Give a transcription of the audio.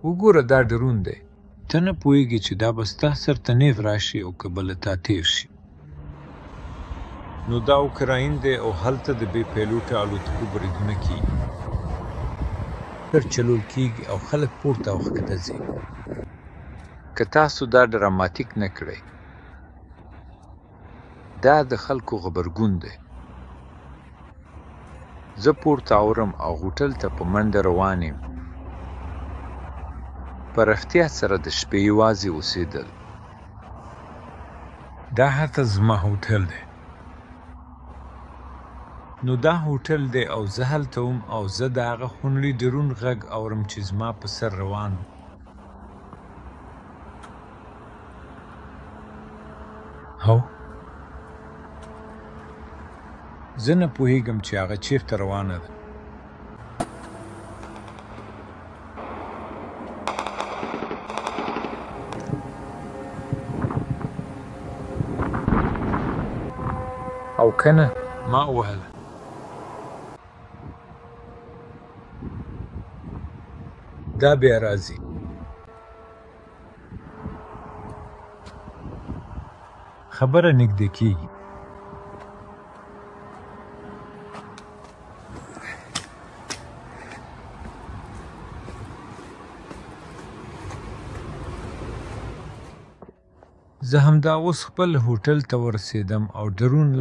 وګوره دا ډرون دی. ته نه پوهېږې چې دا به ستا سر ته نیغ راشي او که به له تا تېر شي. نو دا اوکراین دی او هلته د بې پیلوټه الوتکو بریدونه کېږي. چلول کېږي او خلک پورته او ښکته ځي. که تاسو دا ډراماتیک نه کړئ، دا د خلکو غبرګون دی. زه پورته اورم او هوټل ته په منډه روان یم. په رښتیا سره د شپې یوازې اوسېدل. دا هلته زما هوټل دی. نو دا هوټل دی او زه هلته وم او زه د هغه خونړي ډرون غږ اورم چې زما په سر روان و. او زه نه پوهېږم چې هغه چېرته روانه ده. او کنه ما ووهله. دا بیا راځي. خبره نږدې کېږي. زه همدا اوس خپل هوټل ته ورسېدم او ډرون